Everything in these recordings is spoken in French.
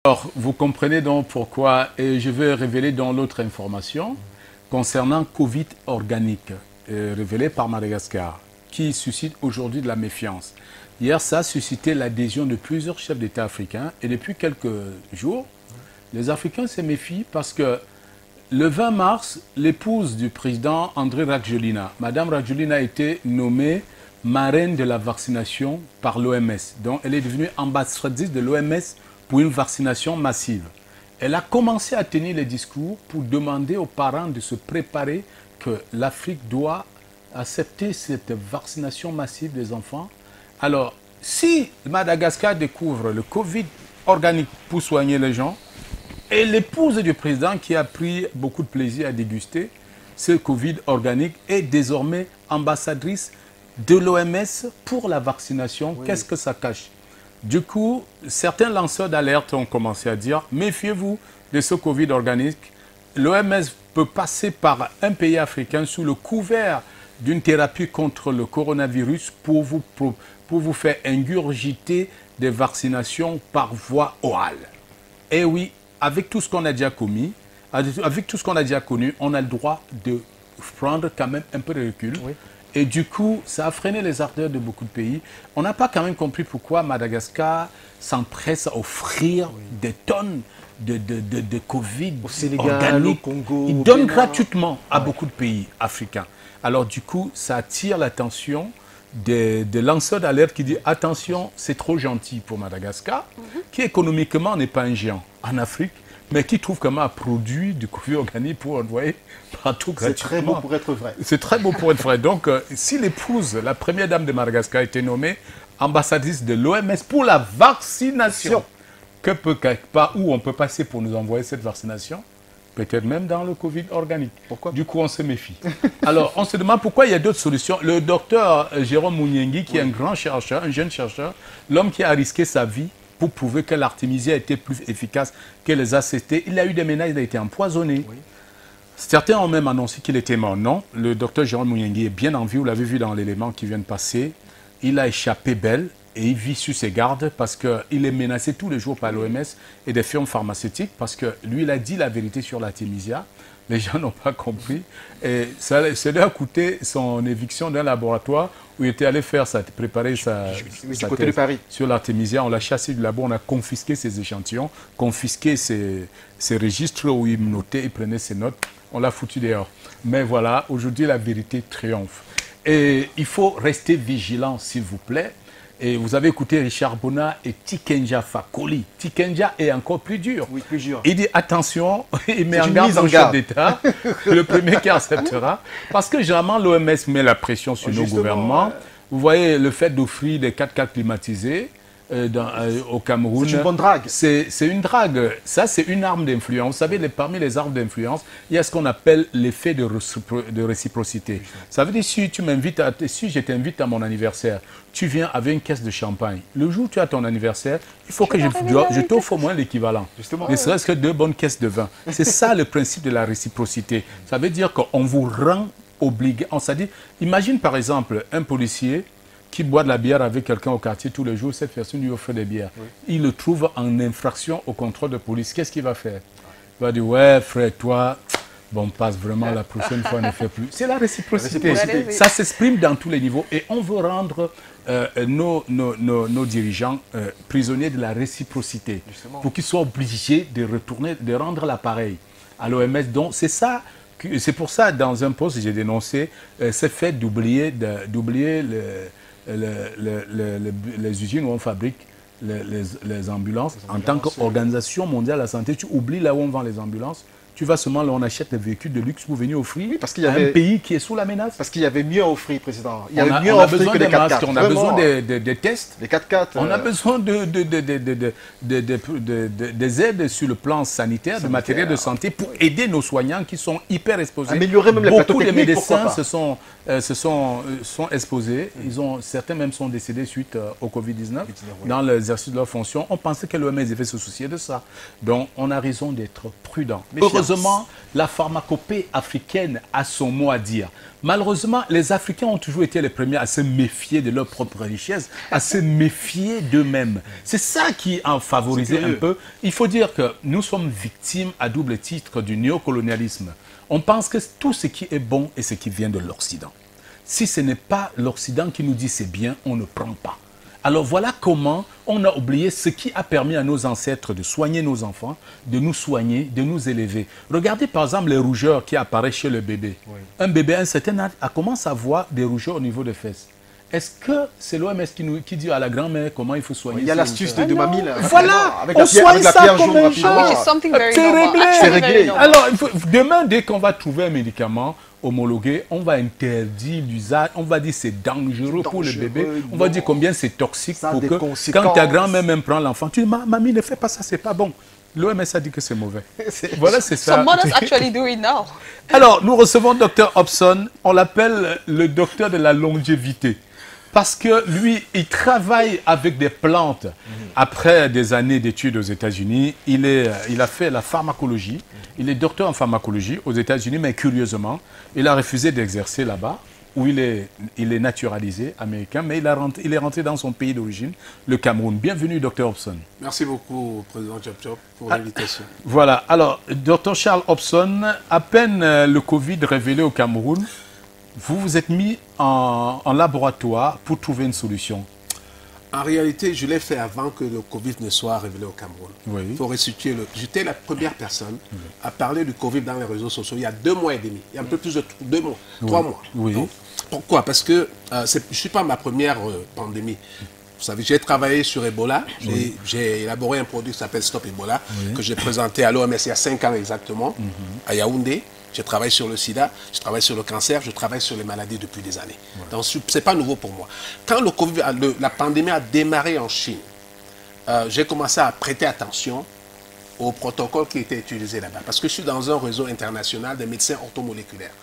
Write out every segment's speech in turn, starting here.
Alors, vous comprenez donc pourquoi, et je vais révéler dans l'autre information concernant Covid organique, révélée par Madagascar, qui suscite aujourd'hui de la méfiance. Hier, ça a suscité l'adhésion de plusieurs chefs d'État africains, et depuis quelques jours, les Africains se méfient parce que le 20 mars, l'épouse du président André Rajoelina, Madame Rajoelina a été nommée marraine de la vaccination par l'OMS. Donc, elle est devenue ambassadrice de l'OMS pour une vaccination massive. Elle a commencé à tenir les discours pour demander aux parents de se préparer que l'Afrique doit accepter cette vaccination massive des enfants. Alors, si Madagascar découvre le Covid organique pour soigner les gens, et l'épouse du président qui a pris beaucoup de plaisir à déguster ce Covid organique est désormais ambassadrice de l'OMS pour la vaccination, oui. Qu'est-ce que ça cache? Du coup, certains lanceurs d'alerte ont commencé à dire « Méfiez-vous de ce Covid organique. L'OMS peut passer par un pays africain sous le couvert d'une thérapie contre le coronavirus pour vous faire ingurgiter des vaccinations par voie orale. » Et oui, avec tout ce qu'on a déjà commis, avec tout ce qu'on a déjà connu, on a le droit de prendre quand même un peu de recul. Oui. Et du coup, ça a freiné les ardeurs de beaucoup de pays. On n'a pas quand même compris pourquoi Madagascar s'empresse à offrir des tonnes de Covid au Sénégal, organique. au Congo, il donne gratuitement à beaucoup de pays africains. Alors du coup, ça attire l'attention des lanceurs d'alerte qui disent « Attention, c'est trop gentil pour Madagascar, qui économiquement n'est pas un géant en Afrique, mais qui trouve comment un produit du Covid organique pour envoyer partout gratuitement. » C'est très beau pour être vrai. C'est très beau pour être vrai. Donc, si l'épouse, la première dame de Madagascar, a été nommée ambassadrice de l'OMS pour la vaccination, que peut quelque part où on peut passer pour nous envoyer cette vaccination, peut-être même dans le Covid organique. Pourquoi? Du coup, on se méfie. Alors, on se demande pourquoi il y a d'autres solutions. Le docteur Jérôme Mouniengi, qui est un grand chercheur, un jeune chercheur, l'homme qui a risqué sa vie pour prouver que l'artémisia était plus efficace que les ACT. Il a eu des menaces, il a été empoisonné. Oui. Certains ont même annoncé qu'il était mort. Non, le docteur Jérôme Mouniengi est bien en vie. Vous l'avez vu dans l'élément qui vient de passer. Il a échappé belle et il vit sur ses gardes parce qu'il est menacé tous les jours par l'OMS et des firmes pharmaceutiques parce que lui, il a dit la vérité sur l'artémisia. Les gens n'ont pas compris. Et ça lui a coûté son éviction d'un laboratoire où il était allé préparer sa côté de Paris. Sur l'artémisia. On l'a chassé du labo, on a confisqué ses échantillons, confisqué ses registres où il notait, il prenait ses notes. On l'a foutu dehors. Mais voilà, aujourd'hui, la vérité triomphe. Et il faut rester vigilant, s'il vous plaît. Et vous avez écouté Richard Bona et Tikenja Fakoli. Tikenja est encore plus dur. Oui, plus dur. Il dit attention, il met en garde le chef d'État, le premier qui acceptera. Parce que généralement, l'OMS met la pression sur nos gouvernements. Vous voyez, le fait d'offrir des 4x4 climatisés au Cameroun. C'est une bonne drague. C'est une drague. Ça, c'est une arme d'influence. Vous savez, parmi les armes d'influence, il y a ce qu'on appelle l'effet de réciprocité. Ça veut dire, si je t'invite à mon anniversaire, tu viens avec une caisse de champagne. Le jour où tu as ton anniversaire, il faut que je t'offre au moins l'équivalent. Ne serait-ce que 2 bonnes caisses de vin. C'est ça le principe de la réciprocité. Ça veut dire qu'on vous rend obligé. On s'est dit, imagine par exemple un policier qui boit de la bière avec quelqu'un au quartier tous les jours, cette personne lui offre des bières. Oui. Il le trouve en infraction au contrôle de police. Qu'est-ce qu'il va faire? Il va dire, ouais, frère, toi, bon, passe vraiment, la prochaine fois, ne fais plus. C'est la réciprocité. Ça s'exprime dans tous les niveaux. Et on veut rendre nos dirigeants prisonniers de la réciprocité. Justement. Pour qu'ils soient obligés de rendre l'appareil à l'OMS. Donc, c'est ça. C'est pour ça, dans un post, j'ai dénoncé ce fait d'oublier les usines où on fabrique les ambulances. En tant qu'organisation mondiale de la santé, tu oublies là où on vend les ambulances. Tu vas seulement là, on achète des véhicules de luxe pour venir offrir à un pays qui est sous la menace. Parce qu'il y avait mieux à offrir, Président. Il y avait mieux à offrir que des 4x4. On a besoin des tests. Des 4x4. On a besoin des aides sur le plan sanitaire, de matériel de santé pour aider nos soignants qui sont hyper exposés. Améliorer même les plateaux techniques. Beaucoup de médecins sont exposés. Certains même sont décédés suite au Covid-19 dans l'exercice de leurs fonctions. On pensait que l'OMS devait se soucier de ça. Donc, on a raison d'être prudent. Heureusement Malheureusement, la pharmacopée africaine a son mot à dire. Malheureusement, les Africains ont toujours été les premiers à se méfier de leur propre richesse, à se méfier d'eux-mêmes. C'est ça qui a favorisé un peu. Il faut dire que nous sommes victimes à double titre du néocolonialisme. On pense que tout ce qui est bon est ce qui vient de l'Occident. Si ce n'est pas l'Occident qui nous dit c'est bien, on ne prend pas. Alors voilà comment on a oublié ce qui a permis à nos ancêtres de soigner nos enfants, de nous soigner, de nous élever. Regardez par exemple les rougeurs qui apparaissent chez le bébé. Oui. Un bébé à un certain âge commence à avoir des rougeurs au niveau des fesses. Est-ce que c'est l'OMS qui dit à la grand-mère comment il faut soigner? Il y a l'astuce de mamie là. Voilà, avec on soigne ça comme un jeu. C'est réglé. Alors, demain, dès qu'on va trouver un médicament homologué, on va interdire l'usage, on va dire c'est dangereux pour le bébé, on va dire combien c'est toxique pour que quand ta grand-mère même prend l'enfant, tu dis mamie ne fais pas ça, c'est pas bon. L'OMS a dit que c'est mauvais. Voilà, c'est ça. So mothers actually do it now. Alors, nous recevons Dr Hobson, on l'appelle le docteur de la longévité. Parce que lui, il travaille avec des plantes. Après des années d'études aux États-Unis, il a fait la pharmacologie. Il est docteur en pharmacologie aux États-Unis, mais curieusement, il a refusé d'exercer là-bas, où il est naturalisé américain, mais il est rentré dans son pays d'origine, le Cameroun. Bienvenue, docteur Hobson. Merci beaucoup, président Chop Chop, pour l'invitation. Voilà. Alors, docteur Charles Hobson, à peine le Covid révélé au Cameroun, vous vous êtes mis en laboratoire pour trouver une solution. En réalité, je l'ai fait avant que le Covid ne soit révélé au Cameroun. Oui. Il faut resituer. J'étais la première personne à parler du Covid dans les réseaux sociaux il y a 2 mois et demi. Il y a un peu plus de 2 mois, 3 mois. Oui. Donc, pourquoi? Parce que je ne suis pas ma première pandémie. Vous savez, j'ai travaillé sur Ebola. J'ai élaboré un produit qui s'appelle Stop Ebola, que j'ai présenté à l'OMS il y a 5 ans exactement, à Yaoundé. Je travaille sur le sida, je travaille sur le cancer, je travaille sur les maladies depuis des années. Donc, ce n'est pas nouveau pour moi. Quand la pandémie a démarré en Chine, j'ai commencé à prêter attention au protocole qui était utilisé là-bas. Parce que je suis dans un réseau international des médecins orthomoléculaires.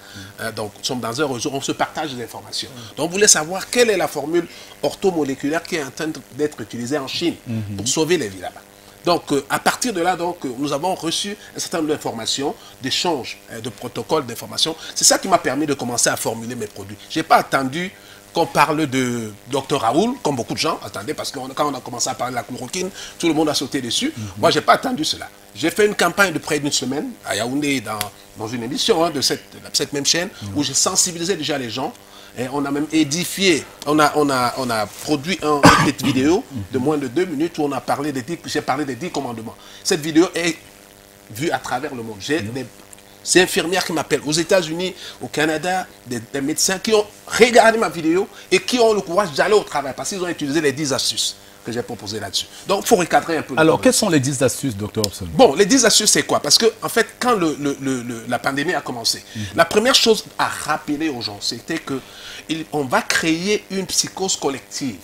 Donc, nous sommes dans un réseau, on se partage des informations. Donc, vous voulez savoir quelle est la formule orthomoléculaire qui est en train d'être utilisée en Chine pour sauver les vies là-bas. Donc, à partir de là, nous avons reçu un certain nombre d'informations, d'échanges, de protocoles d'informations. C'est ça qui m'a permis de commencer à formuler mes produits. Je n'ai pas attendu qu'on parle de Dr Raoul, comme beaucoup de gens attendaient, parce que quand on a commencé à parler de la chloroquine, tout le monde a sauté dessus. Moi, je n'ai pas attendu cela. J'ai fait une campagne de près d'une semaine à Yaoundé, dans une émission de cette même chaîne, où j'ai sensibilisé déjà les gens. Et on a même édifié, on a produit une petite vidéo de moins de 2 minutes où on a parlé j'ai parlé des 10 commandements. Cette vidéo est vue à travers le monde. J'ai des infirmières qui m'appellent aux États-Unis, au Canada, des médecins qui ont regardé ma vidéo et qui ont le courage d'aller au travail parce qu'ils ont utilisé les 10 astuces que j'ai proposées là-dessus. Donc, il faut recadrer un peu. Alors, quelles sont les 10 astuces, Dr Hobson? Bon, les 10 astuces, c'est quoi? Parce que, en fait, quand la pandémie a commencé, la première chose à rappeler aux gens, c'était qu'on va créer une psychose collective.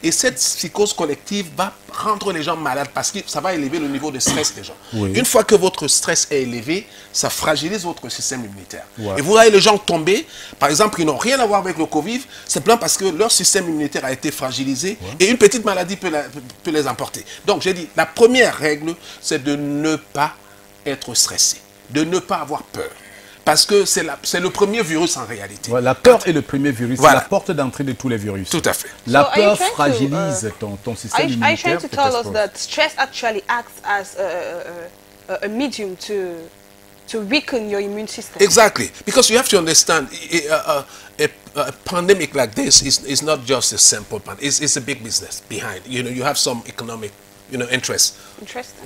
Et cette psychose collective va rendre les gens malades parce que ça va élever le niveau de stress des gens. Oui. Une fois que votre stress est élevé, ça fragilise votre système immunitaire. Ouais. Et vous voyez les gens tomber, par exemple, qui n'ont rien à voir avec le Covid, simplement parce que leur système immunitaire a été fragilisé et une petite maladie peut les emporter. Donc, j'ai dit, la première règle, c'est de ne pas être stressé, de ne pas avoir peur. Parce que c'est le premier virus en réalité. Voilà, la peur est le premier virus, c'est la porte d'entrée de tous les virus. Tout à fait. La peur fragilise ton système immunitaire. Are you trying to tell us that stress actually acts as a medium to weaken your immune system? Exactly, because you have to understand a pandemic like this is not just a simple pandemic. It's a big business behind. You have some economic, interests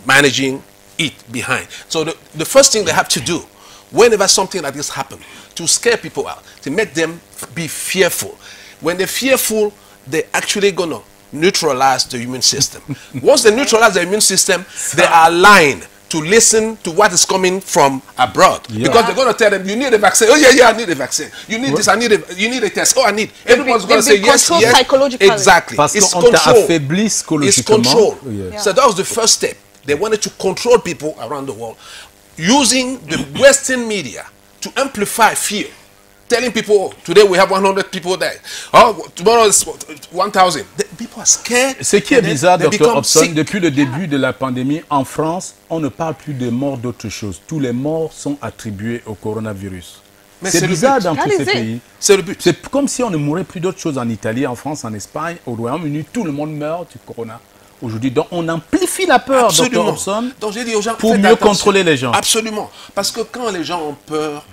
managing it behind. So the first thing they have to do, whenever something like this happens, to scare people out, to make them be fearful. When they're fearful, they're actually going to neutralize the immune system. Once they neutralize the immune system, they are aligned to listen to what is coming from abroad. Yeah. Because they're going to tell them, you need a vaccine. Oh, yeah, I need a vaccine. You need this, you need a test. Oh, I need. Everyone's going to say yes, yes. Exactly. It's control. It's control. Yeah. So that was the first step. They wanted to control people around the world, using the Western media to amplify fear. telling people, oh, today we have 100 people there. Oh, tomorrow is 1,000. People are scared. Ce qui est bizarre, they Dr. become Hobson, sick. depuis le début de la pandémie, en France, on ne parle plus de morts d'autre chose. Tous les morts sont attribués au coronavirus. Mais C'est c'est le bizarre but. dans tous ces Allez-y. pays. C'est le but. C'est comme si on ne mourait plus d'autre chose en Italie, en France, en Espagne, au Royaume-Uni. Tout le monde meurt du corona aujourd'hui. Donc on amplifie la peur, Dr. Absolument. Hobson, Donc j'ai dit aux gens, pour faites mieux attention. contrôler les gens. Absolument. Parce que quand les gens ont peur,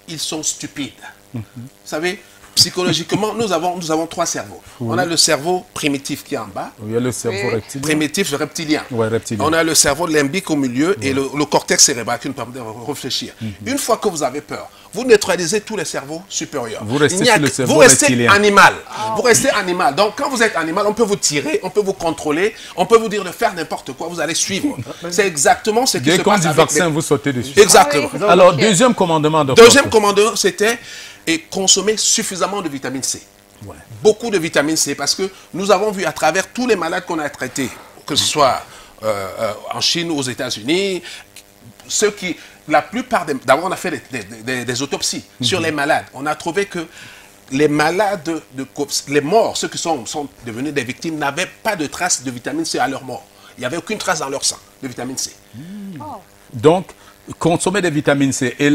ils sont stupides. Vous savez, psychologiquement, nous avons trois cerveaux. On a le cerveau primitif qui est en bas, Il y a le cerveau Oui. reptilien. primitif, le reptilien. Ouais, reptilien. On a le cerveau limbique au milieu et le cortex cérébral qui nous permet de réfléchir. Une fois que vous avez peur, vous neutralisez tous les cerveaux supérieurs. Vous restez Il n'y a sur le que- cerveau vous restez reptilien. animal. Vous restez animal. Donc quand vous êtes animal, on peut vous tirer, on peut vous contrôler, on peut vous dire de faire n'importe quoi, vous allez suivre. C'est exactement ce qui Dès se qu'on passe dit avec vaccin, les- vous sautez dessus. Exactement. Ah oui. Alors, Ok. deuxième commandement, Dr. Deuxième Hobson. commandement, c'était consommer suffisamment de vitamine C. Ouais. Beaucoup de vitamine C, parce que nous avons vu à travers tous les malades qu'on a traités, que ce soit en Chine ou aux États-Unis, ceux qui, la plupart des... D'abord, on a fait des autopsies sur les malades. On a trouvé que les malades, les morts, ceux qui sont devenus des victimes, n'avaient pas de traces de vitamine C à leur mort. Il n'y avait aucune trace dans leur sang de vitamine C. Donc, consommer des vitamines C. Et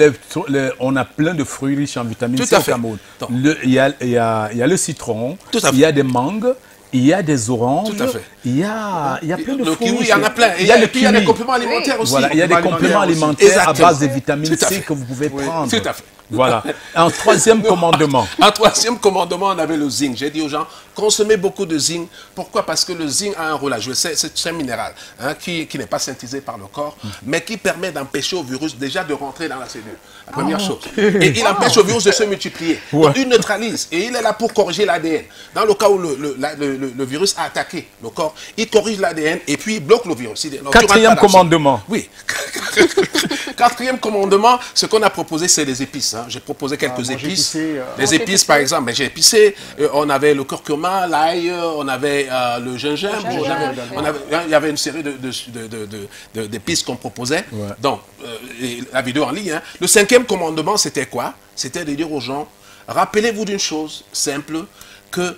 on a plein de fruits riches en vitamine Tout C à au fait. Cameroun. Donc. Il y a le citron, Tout à fait. il y a des mangues, il y a des oranges, Tout à fait. il y en a plein de Le fruits kiwi, riches. il y en a plein. Et Il y a le puis, il y a les kiwi. compléments alimentaires aussi. Voilà, il y a des compléments alimentaires à Exactement. base de vitamine Tout à C fait. que vous pouvez prendre. Tout à fait. Voilà. Un troisième commandement. En troisième commandement, on avait le zinc. J'ai dit aux gens, consommez beaucoup de zinc. Pourquoi? Parce que le zinc a un rôle à jouer. C'est un minéral qui n'est pas synthétisé par le corps, mais qui permet d'empêcher au virus déjà de rentrer dans la cellule. La première chose. Et il empêche au virus de se multiplier. Ouais. Donc, il neutralise. Et il est là pour corriger l'ADN. Dans le cas où le virus a attaqué le corps, il corrige l'ADN et puis il bloque le virus. Donc, tu rentres Quatrième pas dans le- commandement. Oui. Quatrième commandement, ce qu'on a proposé, c'est les épices. J'ai proposé quelques manger épices. épicé, Les épices, par exemple, mais j'ai épicé. On avait le curcuma, l'ail, on avait le gingembre. Il y avait une série d'épices qu'on proposait. Ouais. Donc, et la vidéo en ligne. Le cinquième commandement, c'était quoi? C'était de dire aux gens, rappelez-vous d'une chose simple, que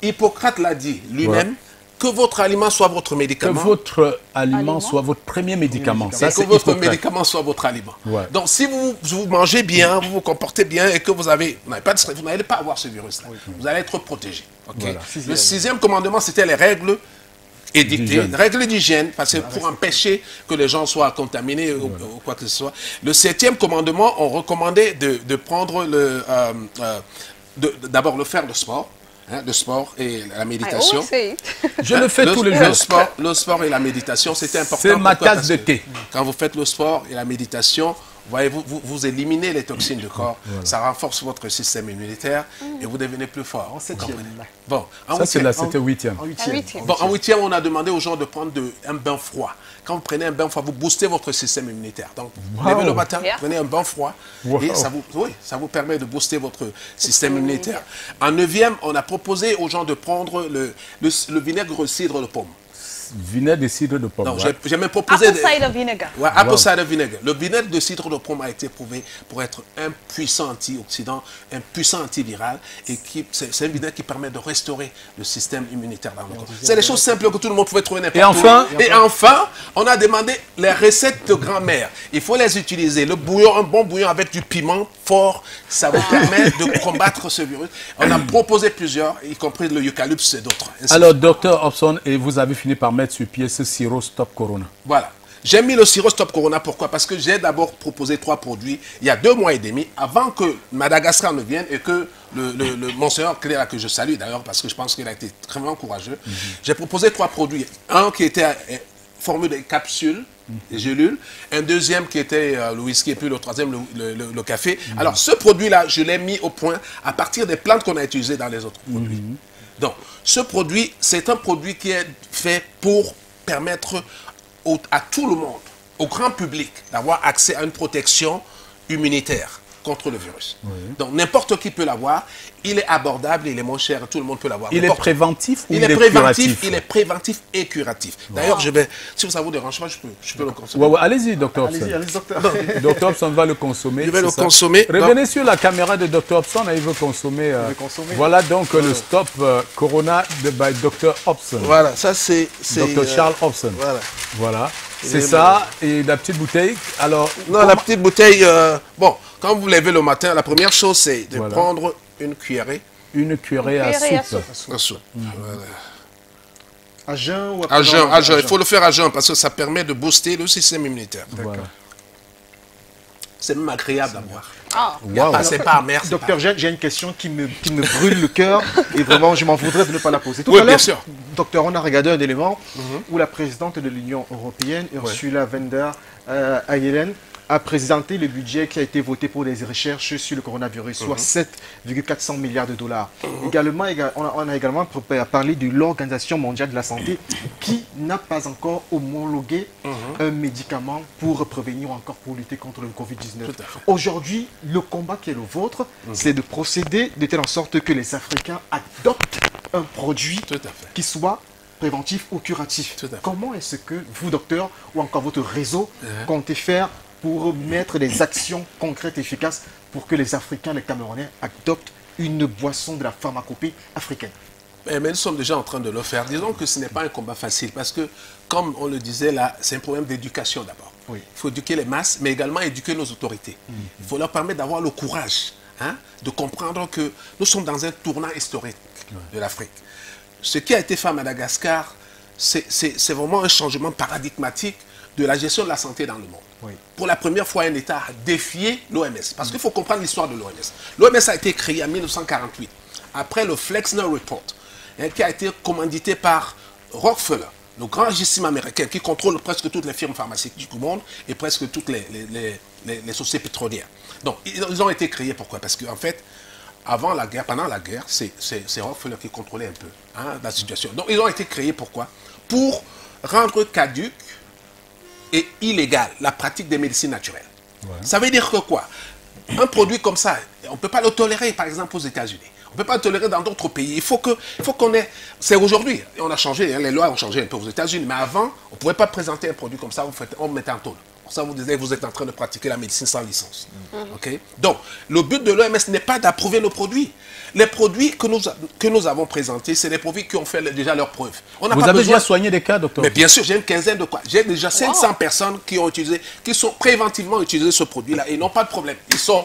Hippocrate l'a dit lui-même, Ouais. que votre aliment soit votre Que médicament. votre aliment soit votre premier médicament. Ça, Et que c'est votre Hippocrate. médicament soit votre aliment. Ouais. Donc, si vous mangez bien, vous vous comportez bien et que vous n'allez pas avoir ce virus-là. Vous allez être protégé. Ok. Voilà. Le sixième commandement, c'était les règles édictées, D'hygiène. règles d'hygiène, parce que pour empêcher que les gens soient contaminés ou quoi que ce soit. Le septième commandement, on recommandait de prendre d'abord le faire de sport. Le sport et la I méditation. always say it. Je le fais tous les jours. Le sport et la méditation, c'était important. C'est ma Pourquoi? tasse Parce de que thé. Quand vous faites le sport et la méditation, voyez-vous, vous éliminez les toxines du corps, ça renforce votre système immunitaire et vous devenez plus fort. septième. Bon, en Ça, huitième. c'était huitième. En Un huitième. huitième. Bon, en huitième, on a demandé aux gens de prendre un bain froid. Quand vous prenez un bain froid, vous boostez votre système immunitaire. Donc, vous levez le matin, Yeah. prenez un bain froid Wow. et ça vous permet de booster votre système immunitaire. En neuvième, on a proposé aux gens de prendre le vinaigre cidre de pomme. Vinaigre de cidre de pomme. Donc, ouais. j'ai même proposé... Apple cider vinegar. Ouais, apple cider vinegar. Le vinaigre de cidre de pomme a été prouvé pour être un puissant antioxydant, un puissant antiviral, et c'est un vinaigre qui permet de restaurer le système immunitaire dans le corps. C'est des choses simples que tout le monde pouvait trouver n'importe où. Et enfin, on a demandé les recettes de grand-mère. Il faut les utiliser. Le bouillon, un bon bouillon avec du piment fort, ça vous permet de combattre ce virus. On a proposé plusieurs, y compris le eucalyptus et d'autres. Ainsi Alors, Dr. Hobson, et vous avez fini par mettre sur pied ce sirop Stop Corona. Voilà. J'ai mis le sirop Stop Corona, pourquoi? Parce que j'ai d'abord proposé 3 produits il y a 2 mois et demi, avant que Madagascar ne vienne et que le monseigneur Cléa, que je salue d'ailleurs, parce que je pense qu'il a été extrêmement courageux, j'ai proposé 3 produits. Un qui était formé de capsules, des gélules, un deuxième qui était le whisky, et puis le troisième, le café. Alors, ce produit-là, je l'ai mis au point à partir des plantes qu'on a utilisées dans les autres produits. Donc, ce produit, c'est un produit qui est fait pour permettre à tout le monde, au grand public, d'avoir accès à une protection immunitaire. contre le virus. Donc n'importe qui peut l'avoir. Il est abordable, il est moins cher, tout le monde peut l'avoir. Il est préventif ou il est préventif, il est préventif et curatif. D'ailleurs, si ça vous dérange pas, je peux le consommer. Ouais, allez-y, Dr. Hobson. Allez-y, docteur. Dr. Hobson va le consommer. Je vais le consommer. Revenez sur la caméra de Dr. Hobson, il veut consommer. Voilà donc le stop Corona by Dr. Hobson. Voilà, ça c'est Dr. Charles Hobson. Voilà. C'est ça, et la petite bouteille. Alors, non, la petite bouteille, bon, quand vous levez le matin, la première chose c'est de prendre une cuillerée. Une cuillerée à soupe. À soupe. Voilà. À jeun ou à jeun. Il faut le faire à jeun parce que ça permet de booster le système immunitaire. Voilà. C'est même agréable à boire. C'est pas amer. Docteur, j'ai une question qui me brûle le cœur et vraiment je m'en voudrais de ne pas la poser. Tout oui, à l'heure, bien sûr. Docteur, on a regardé un élément où la présidente de l'Union européenne, Ursula von der Leyen, a présenté le budget qui a été voté pour les recherches sur le coronavirus, soit 7,400 milliards de dollars. Également, on a également parlé de l'Organisation mondiale de la santé qui n'a pas encore homologué un médicament pour prévenir ou encore pour lutter contre le Covid-19. Aujourd'hui, le combat qui est le vôtre, c'est de procéder de telle sorte que les Africains adoptent un produit qui soit préventif ou curatif. Comment est-ce que vous, docteur, ou encore votre réseau, comptez faire pour mettre des actions concrètes et efficaces pour que les Africains, les Camerounais adoptent une boisson de la pharmacopée africaine? Mais nous sommes déjà en train de le faire. Disons que ce n'est pas un combat facile parce que, comme on le disait là, c'est un problème d'éducation d'abord. Il faut éduquer les masses, mais également éduquer nos autorités. Il faut leur permettre d'avoir le courage de comprendre que nous sommes dans un tournant historique de l'Afrique. Ce qui a été fait à Madagascar, c'est vraiment un changement paradigmatique de la gestion de la santé dans le monde. Pour la première fois, un État a défié l'OMS. Parce qu'il faut comprendre l'histoire de l'OMS. L'OMS a été créée en 1948, après le Flexner Report, qui a été commandité par Rockefeller, le grand régime américain qui contrôle presque toutes les firmes pharmaceutiques du monde et presque toutes les sociétés pétrolières. Donc, ils ont été créés pourquoi? Parce qu'en fait, avant la guerre, pendant la guerre, c'est Rockefeller qui contrôlait un peu la situation. Donc, ils ont été créés pourquoi? Pour rendre caduque et illégal la pratique des médecines naturelles. Ça veut dire que quoi? Un produit comme ça, on ne peut pas le tolérer, par exemple, aux États-Unis. On ne peut pas le tolérer dans d'autres pays. Il faut qu'on ait... C'est aujourd'hui, on a changé, les lois ont changé un peu aux États-Unis, mais avant, on ne pouvait pas présenter un produit comme ça, on mettait en tôle. Pour ça, vous disiez que vous êtes en train de pratiquer la médecine sans licence. Donc, le but de l'OMS n'est pas d'approuver nos produits. Les produits que nous avons présentés, c'est des produits qui ont fait déjà leurs preuves. Vous avez déjà soigné des cas, docteur? Mais bien sûr, j'ai une quinzaine de cas. J'ai déjà 500 personnes qui sont préventivement utilisé ce produit-là et n'ont pas de problème.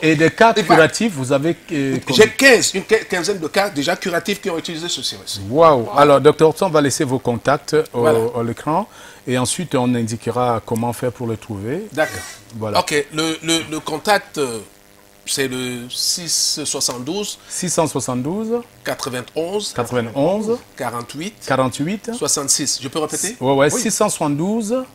Et des cas curatifs, vous avez... J'ai une quinzaine de cas déjà curatifs qui ont utilisé ce service. Waouh! Alors, docteur Hobson va laisser vos contacts à l'écran et ensuite on indiquera comment faire pour le trouver. D'accord. Voilà. Ok, le contact... c'est le 672 91 48 66. Je peux répéter? Oui. 672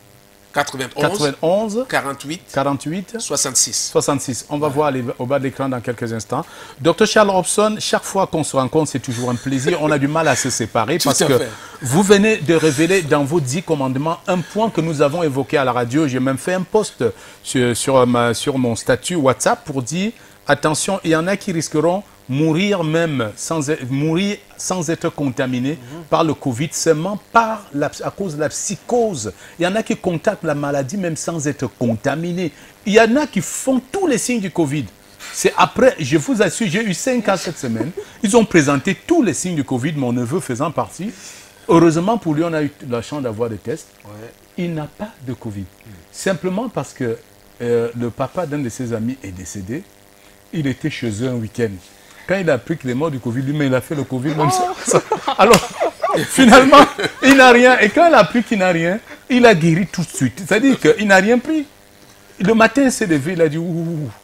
91 48 66. On va voir au bas de l'écran dans quelques instants. Dr Charles Hobson, chaque fois qu'on se rencontre, c'est toujours un plaisir. On a du mal à se séparer parce que vous venez de révéler dans vos 10 commandements un point que nous avons évoqué à la radio. J'ai même fait un post sur mon statut WhatsApp pour dire attention, il y en a qui risqueront mourir sans être contaminés par le Covid, seulement à cause de la psychose. Il y en a qui contactent la maladie même sans être contaminés. Il y en a qui font tous les signes du Covid. C'est après, je vous assure, j'ai eu 5 cas cette semaine. Ils ont présenté tous les signes du Covid, mon neveu faisant partie. Heureusement pour lui, on a eu la chance d'avoir des tests. Il n'a pas de Covid. Simplement parce que le papa d'un de ses amis est décédé. Il était chez eux un week-end. Quand il a appris qu'il est mort du Covid, lui-même, il a fait le Covid même ça. Alors, finalement, il n'a rien. Et quand il a appris qu'il n'a rien, il a guéri tout de suite. C'est-à-dire qu'il n'a rien pris. Le matin, il s'est levé, il a dit,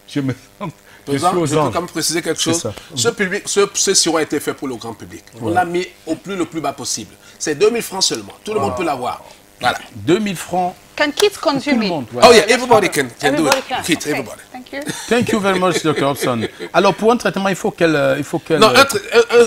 je me sens... Je peux quand même préciser quelque chose. Ce sirop a été fait pour le grand public. On l'a mis le plus bas possible. C'est 2000 francs seulement. Tout le monde peut l'avoir. Voilà. 2000 francs. Can kids consume it? Oh yeah, everybody can do it. Kids, everybody. Thank you. Thank you very much, Dr. Hobson. Alors, pour un traitement, il faut qu'elle... Non,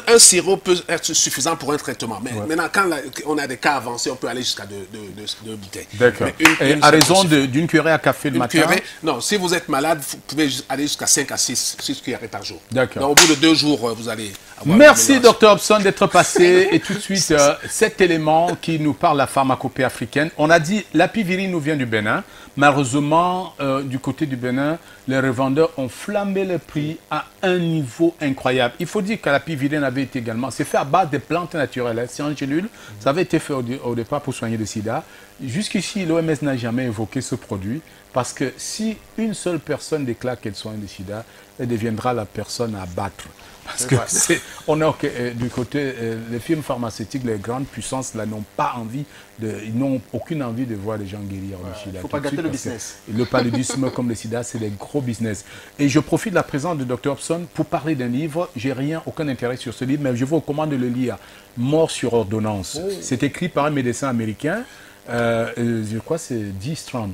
un sirop peut être suffisant pour un traitement. Mais maintenant, quand on a des cas avancés, on peut aller jusqu'à deux bouteilles. D'accord. Et à raison d'une cuillerée à café le matin? Non, si vous êtes malade, vous pouvez aller jusqu'à 5 à 6 cuillerées par jour. D'accord. Donc, au bout de 2 jours, vous allez avoir... Merci, Dr. Hobson, d'être passé. Et tout de suite, cet élément qui nous parle de la pharmacopée africaine. On a dit, l'apivirine nous vient du Bénin. Malheureusement, du côté du Bénin, les revendeurs ont flambé le prix à un niveau incroyable. Il faut dire que l'apivirine avait été également... C'est fait à base de plantes naturelles. Hein. C'est en gélule. Ça avait été fait au départ pour soigner le sida. Jusqu'ici, l'OMS n'a jamais évoqué ce produit. Parce que si une seule personne déclare qu'elle soigne le sida, elle deviendra la personne à battre. Parce que on est du côté, les firmes pharmaceutiques, les grandes puissances, là, n'ont pas envie, ils n'ont aucune envie de voir les gens guérir le sida. Il ne faut pas gâter le business. Le paludisme comme le sida, c'est des gros business. Et je profite de la présence de Dr. Hobson pour parler d'un livre. J'ai aucun intérêt sur ce livre, mais je vous recommande de le lire. Mort sur ordonnance. Oh. C'est écrit par un médecin américain. Je crois que c'est G. Strand.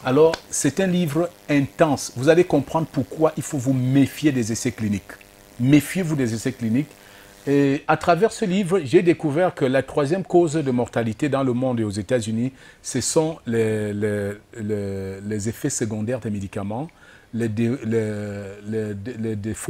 Alors, c'est un livre intense. Vous allez comprendre pourquoi il faut vous méfier des essais cliniques. Méfiez-vous des essais cliniques. Et à travers ce livre, j'ai découvert que la 3e cause de mortalité dans le monde et aux États-Unis, ce sont les effets secondaires des médicaments, les défauts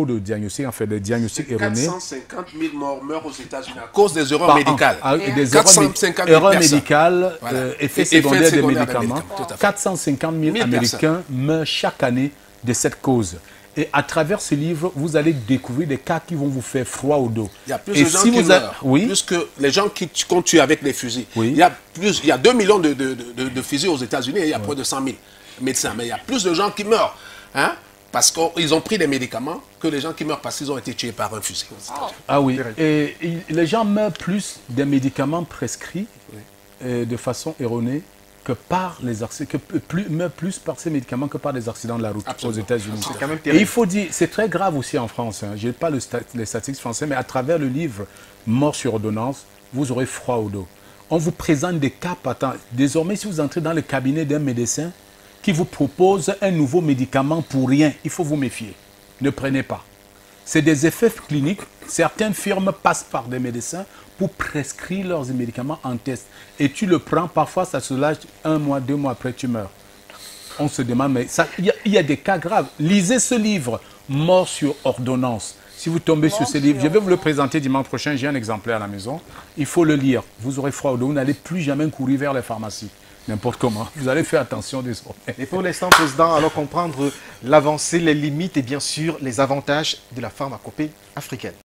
de diagnostic, en fait, le diagnostic erroné. 450 000 morts meurent aux États-Unis à cause des erreurs médicales. Des erreurs médicales, effets secondaires des médicaments. 450 000 Américains meurent chaque année de cette cause. Et à travers ce livre, vous allez découvrir des cas qui vont vous faire froid au dos. Il y a plus de gens qui meurent, plus que les gens qu'on tue avec les fusils. Il y a 2 millions de fusils aux États-Unis et il y a près de 100 000 médecins. Mais il y a plus de gens qui meurent, hein, parce qu'ils ont pris des médicaments que les gens qui meurent parce qu'ils ont été tués par un fusil. Ah oui, et les gens meurent plus des médicaments prescrits de façon erronée que par les accidents, meurent plus par ces médicaments que par des accidents de la route. Absolument. Aux États-Unis. Et il faut dire, c'est très grave aussi en France. Hein. Je n'ai pas les statistiques françaises, mais à travers le livre Mort sur ordonnance, vous aurez froid au dos. On vous présente des cas patents. Désormais, si vous entrez dans le cabinet d'un médecin qui vous propose un nouveau médicament pour rien, il faut vous méfier. Ne prenez pas. C'est des effets cliniques. Certaines firmes passent par des médecins pour prescrire leurs médicaments en test. Et tu le prends, parfois ça se lâche 1 mois, 2 mois après, tu meurs. On se demande, mais il y a des cas graves. Lisez ce livre, Mort sur ordonnance. Si vous tombez sur ce livre, je vais vous le présenter dimanche prochain, j'ai un exemplaire à la maison. Il faut le lire. Vous aurez froid au dos, vous n'allez plus jamais courir vers les pharmacies. N'importe comment. Vous allez faire attention désormais. Et pour l'instant, Président, alors comprendre l'avancée, les limites et bien sûr les avantages de la pharmacopée africaine.